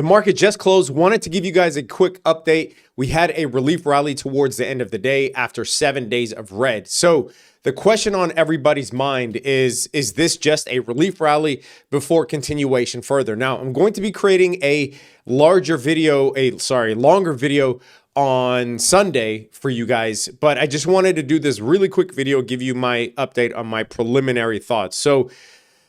The market just closed. Wanted to give you guys a quick update. We had a relief rally towards the end of the day after 7 days of red. So the question on everybody's mind is this just a relief rally before continuation further? Now, I'm going to be creating a longer video on Sunday for you guys, but I just wanted to do this really quick video, give you my update on my preliminary thoughts. So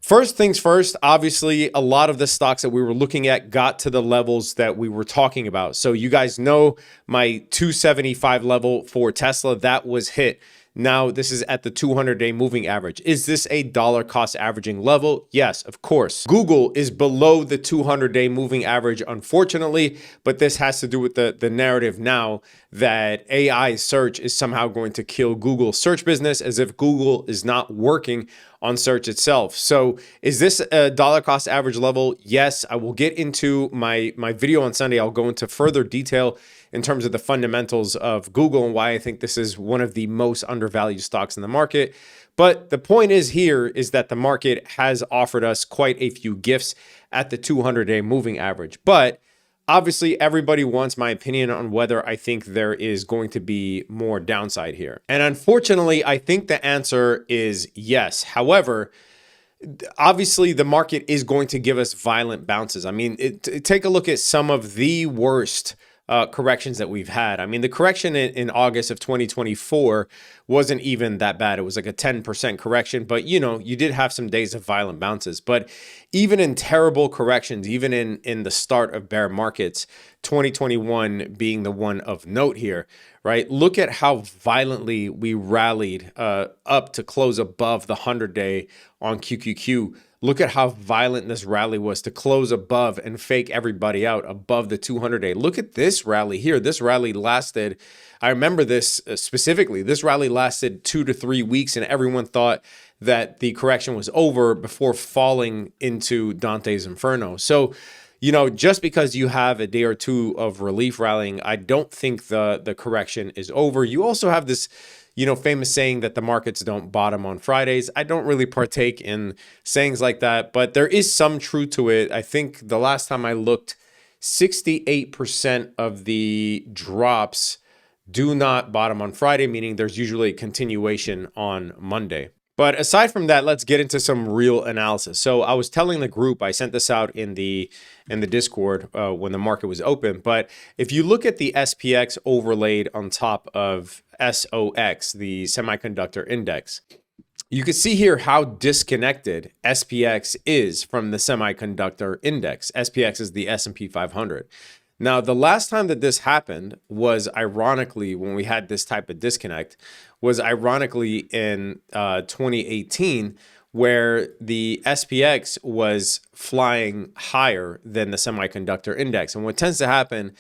first things first, obviously, a lot of the stocks that we were looking at got to the levels that we were talking about. So you guys know my 275 level for Tesla, that was hit. Now this is at the 200-day moving average. Is this a dollar cost averaging level? Yes, of course. Google is below the 200-day moving average, unfortunately, but this has to do with the narrative now that AI search is somehow going to kill Google's search business, as if Google is not working on search itself. So is this a dollar cost average level? Yes, I will get into my video on Sunday. I'll go into further detail in terms of the fundamentals of Google and why I think this is one of the most undervalued stocks in the market. But the point is here is that the market has offered us quite a few gifts at the 200-day moving average. But obviously, everybody wants my opinion on whether I think there is going to be more downside here. And unfortunately, I think the answer is yes. However, obviously, the market is going to give us violent bounces. I mean, take a look at some of the worst corrections that we've had. I mean, the correction in August of 2024 wasn't even that bad. It was like a 10% correction, but you know, you did have some days of violent bounces. But even in terrible corrections, even in the start of bear markets, 2021 being the one of note here, right? Look at how violently we rallied up to close above the 100-day on QQQ. Look at how violent this rally was to close above and fake everybody out above the 200-day. Look at this rally here. This rally lasted, I remember this specifically, this rally lasted 2 to 3 weeks, and everyone thought that the correction was over before falling into Dante's Inferno. So, you know, just because you have a day or two of relief rallying, I don't think the correction is over. You also have this, you know, famous saying that the markets don't bottom on Fridays. I don't really partake in sayings like that, but there is some truth to it. I think the last time I looked, 68% of the drops do not bottom on Friday, meaning there's usually a continuation on Monday. But aside from that, let's get into some real analysis. So I was telling the group, I sent this out in the Discord when the market was open. But if you look at the SPX overlaid on top of SOX, the semiconductor index, you can see here how disconnected SPX is from the semiconductor index. SPX is the S&P 500. Now, the last time that this happened was ironically when we had this type of disconnect was ironically in 2018, where the SPX was flying higher than the semiconductor index. And what tends to happen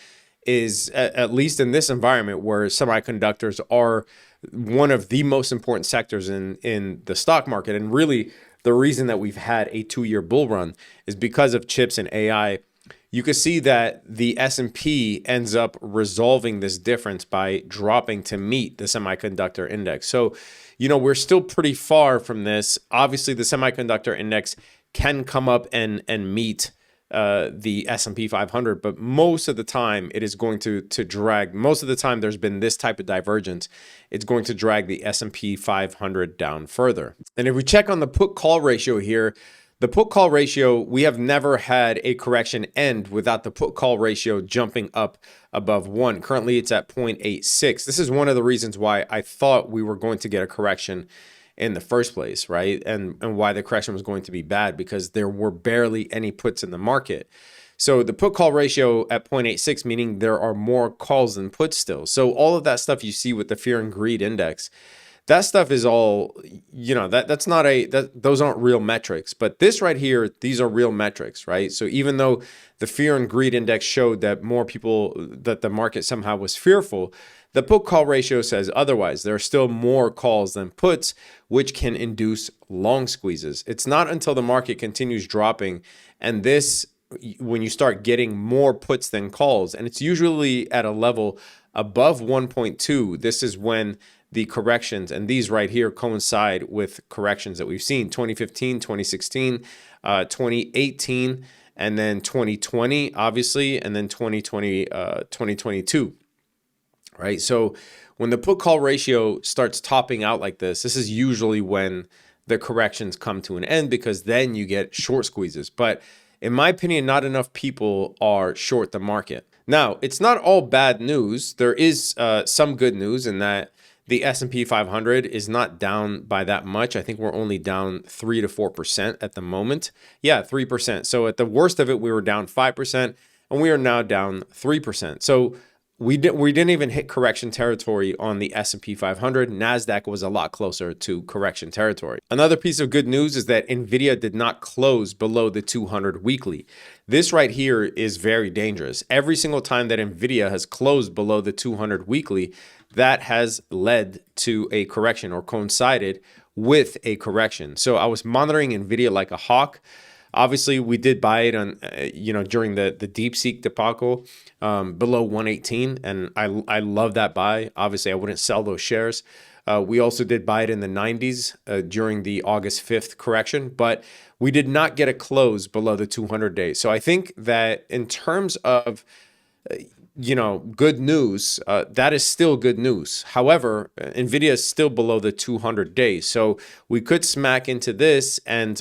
is, at least in this environment where semiconductors are one of the most important sectors in the stock market, and really the reason that we've had a 2-year bull run is because of chips and AI. You can see that the S&P ends up resolving this difference by dropping to meet the semiconductor index. So, you know, we're still pretty far from this. Obviously, the semiconductor index can come up and meet the S&P 500, but most of the time it is going to drag. Most of the time there's been this type of divergence, it's going to drag the S&P 500 down further. And if we check on the put call ratio here, the put call ratio, we have never had a correction end without the put call ratio jumping up above 1. Currently, it's at 0.86. This is one of the reasons why I thought we were going to get a correction in the first place, right? And why the correction was going to be bad, because there were barely any puts in the market. So the put call ratio at 0.86, meaning there are more calls than puts still. So all of that stuff you see with the fear and greed index, that stuff is all, you know, those aren't real metrics. But this right here, these are real metrics, right? So even though the fear and greed index showed that more people, that the market somehow was fearful, the put call ratio says otherwise. There are still more calls than puts, which can induce long squeezes. It's not until the market continues dropping, and this, when you start getting more puts than calls, and it's usually at a level above 1.2, this is when the corrections, and these right here coincide with corrections that we've seen 2015, 2016, 2018, and then 2020, obviously, and then 2022, right? So when the put call ratio starts topping out like this is usually when the corrections come to an end, because then you get short squeezes. But in my opinion, not enough people are short the market. Now, it's not all bad news. There is some good news in that the S&P 500 is not down by that much. I think we're only down 3 to 4% at the moment. Yeah, 3%. So at the worst of it, we were down 5%, and we are now down 3%. So we didn't even hit correction territory on the S&P 500. NASDAQ was a lot closer to correction territory. Another piece of good news is that NVIDIA did not close below the 200 weekly. This right here is very dangerous. Every single time that NVIDIA has closed below the 200 weekly, that has led to a correction or coincided with a correction. So I was monitoring NVIDIA like a hawk. Obviously, we did buy it on, during the DeepSeek debacle below 118, and I love that buy. Obviously, I wouldn't sell those shares. We also did buy it in the 90s during the August 5th correction, but we did not get a close below the 200 days. So I think that in terms of good news, that is still good news. However, NVIDIA is still below the 200 days. So we could smack into this and,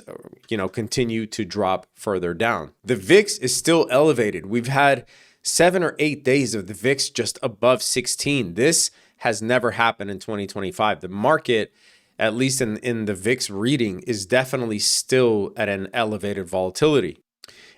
continue to drop further down. The VIX is still elevated. We've had 7 or 8 days of the VIX just above 16. This has never happened in 2025. The market, at least in the VIX reading, is definitely still at an elevated volatility.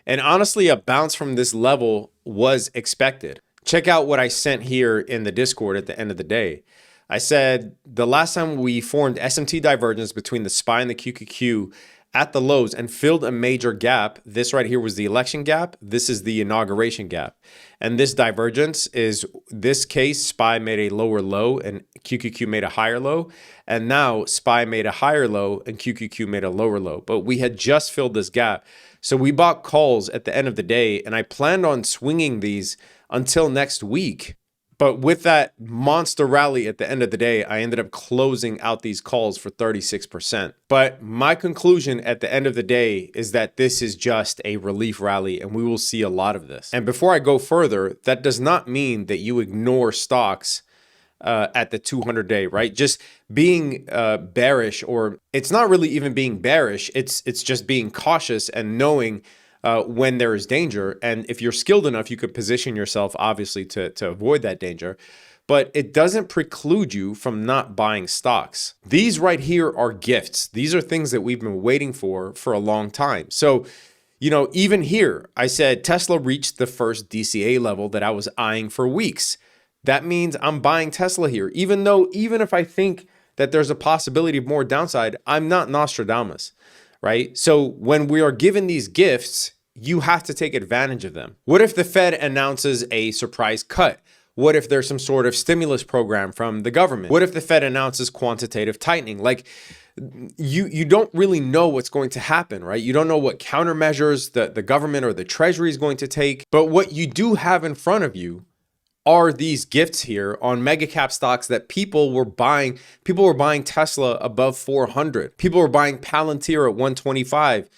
And honestly, a bounce from this level was expected. Check out what I sent here in the Discord at the end of the day. I said the last time we formed SMT divergence between the SPY and the QQQ at the lows and filled a major gap. This right here was the election gap. This is the inauguration gap. And this divergence is, this case, SPY made a lower low and QQQ made a higher low. And now SPY made a higher low and QQQ made a lower low. But we had just filled this gap. So we bought calls at the end of the day, and I planned on swinging these until next week. But with that monster rally at the end of the day, I ended up closing out these calls for 36%. But my conclusion at the end of the day is that this is just a relief rally, and we will see a lot of this. And before I go further, that does not mean that you ignore stocks at the 200-day, right? Just being bearish, or it's not really even being bearish. It's just being cautious and knowing when there is danger. And if you're skilled enough, you could position yourself, obviously, to avoid that danger. But it doesn't preclude you from not buying stocks. These right here are gifts. These are things that we've been waiting for a long time. So, even here, I said Tesla reached the first DCA level that I was eyeing for weeks. That means I'm buying Tesla here, even if I think that there's a possibility of more downside, I'm not Nostradamus, right? So when we are given these gifts, you have to take advantage of them. What if the Fed announces a surprise cut? What if there's some sort of stimulus program from the government? What if the Fed announces quantitative tightening? Like, you don't really know what's going to happen, right? You don't know what countermeasures the government or the Treasury is going to take. But what you do have in front of you are these gifts here on mega cap stocks that people were buying. People were buying Tesla above 400. People were buying Palantir at 125.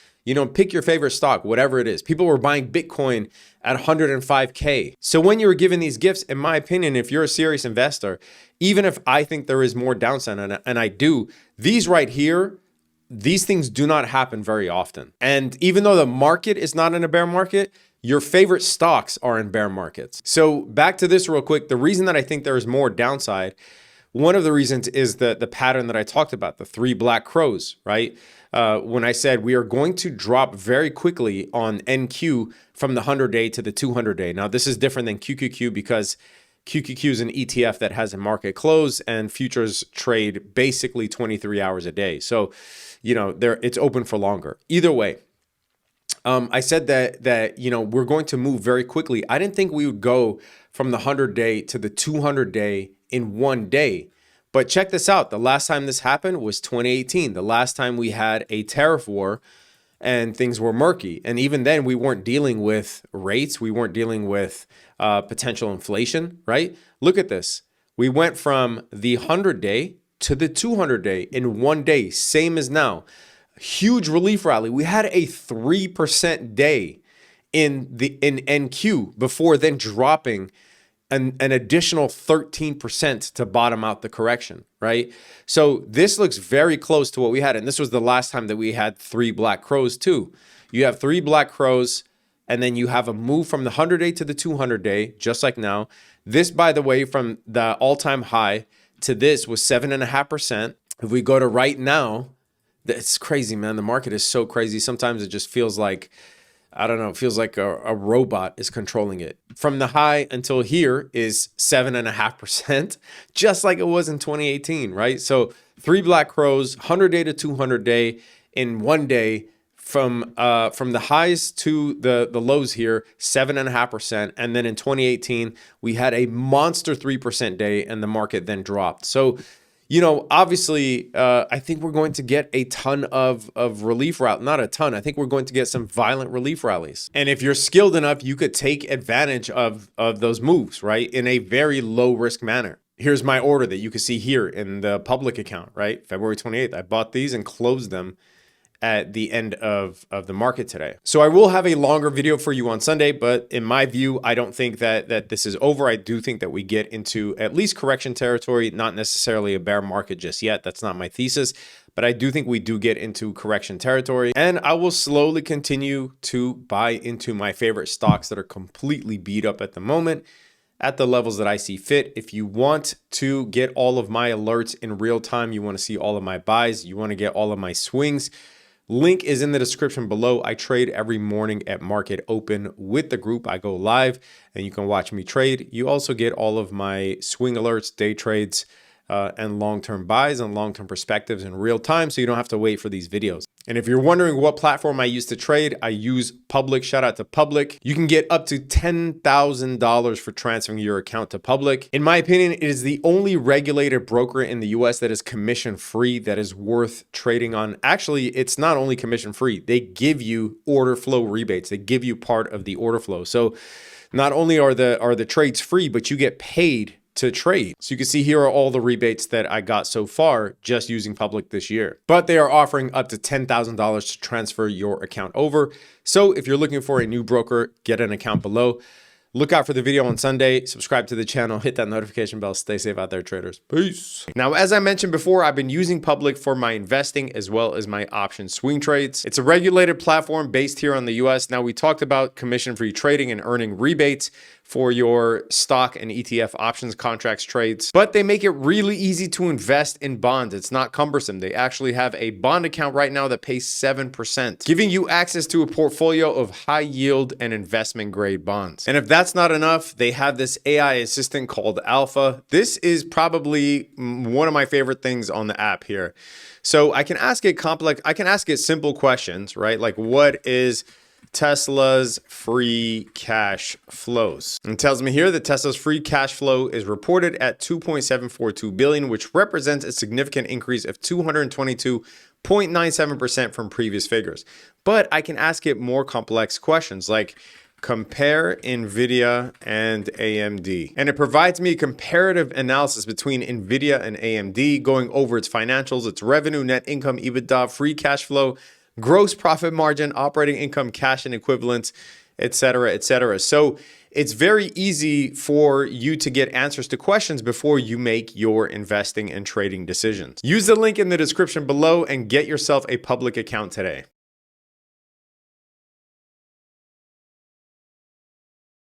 Pick your favorite stock, whatever it is. People were buying Bitcoin at 105K. So when you were given these gifts, in my opinion, if you're a serious investor, even if I think there is more downside, and I do, these right here, these things do not happen very often. And even though the market is not in a bear market, your favorite stocks are in bear markets. So back to this real quick. The reason that I think there is more downside, one of the reasons is the pattern that I talked about, the 3 black crows, right? When I said we are going to drop very quickly on NQ from the 100-day to the 200-day. Now, this is different than QQQ because QQQ is an ETF that has a market close and futures trade basically 23 hours a day. So, it's open for longer. Either way, I said that we're going to move very quickly. I didn't think we would go from the 100-day to the 200-day in one day. But check this out. The last time this happened was 2018. The last time we had a tariff war and things were murky. And even then, we weren't dealing with rates. We weren't dealing with potential inflation, right? Look at this. We went from the 100-day to the 200-day in one day, same as now. Huge relief rally. We had a 3% day in NQ before then dropping an additional 13% to bottom out the correction, right? So this looks very close to what we had. And this was the last time that we had 3 black crows too. You have 3 black crows, and then you have a move from the 100-day to the 200-day, just like now. This, by the way, from the all-time high to this was 7.5%. If we go to right now, it's crazy, man. The market is so crazy. Sometimes it just feels like, I don't know, it feels like a robot is controlling it. From the high until here is 7.5%, just like it was in 2018, right? So 3 black crows, 100-day to 200-day in one day, from the highs to the lows here, 7.5%. And then in 2018, we had a monster 3% day and the market then dropped. So, you know, obviously, I think we're going to get a ton of relief rally. Not a ton. I think we're going to get some violent relief rallies. And if you're skilled enough, you could take advantage of those moves, right? In a very low risk manner. Here's my order that you can see here in the public account, right? February 28th, I bought these and closed them at the end of the market today. So I will have a longer video for you on Sunday, but in my view, I don't think that this is over. I do think that we get into at least correction territory, not necessarily a bear market just yet. That's not my thesis, but I do think we do get into correction territory, and I will slowly continue to buy into my favorite stocks that are completely beat up at the moment at the levels that I see fit. If you want to get all of my alerts in real time, you want to see all of my buys, you want to get all of my swings, link is in the description below. I trade every morning at market open with the group. I go live and you can watch me trade. You also get all of my swing alerts, day trades, and long-term buys and long-term perspectives in real time, so you don't have to wait for these videos. And if you're wondering what platform I use to trade, I use Public. Shout out to Public. You can get up to $10,000 for transferring your account to Public. In my opinion, it is the only regulated broker in the US that is commission-free, that is worth trading on. Actually, it's not only commission-free. They give you order flow rebates. They give you part of the order flow. So not only are the trades free, but you get paid to trade. So you can see here are all the rebates that I got so far just using Public this year. But they are offering up to $10,000 to transfer your account over. So if you're looking for a new broker, get an account below. Look out for the video on Sunday, subscribe to the channel, hit that notification bell. Stay safe out there, traders. Peace. Now, as I mentioned before, I've been using Public for my investing as well as my option swing trades. It's a regulated platform based here in the US. Now, we talked about commission-free trading and earning rebates for your stock and ETF options contracts trades, but they make it really easy to invest in bonds. It's not cumbersome. They actually have a bond account right now that pays 7%, giving you access to a portfolio of high yield and investment grade bonds. And if that's not enough, they have this AI assistant called Alpha. This is probably one of my favorite things on the app here. So I can ask it simple questions, right? Like, what is Tesla's free cash flows? And it tells me here that Tesla's free cash flow is reported at 2.742 billion, which represents a significant increase of 222.97% from previous figures. But I can ask it more complex questions like compare Nvidia and AMD. And it provides me a comparative analysis between Nvidia and AMD, going over its financials, its revenue, net income, EBITDA, free cash flow, gross profit margin, operating income, cash and equivalents, etc., etc. So it's very easy for you to get answers to questions before you make your investing and trading decisions. Use the link in the description below and get yourself a Public account today.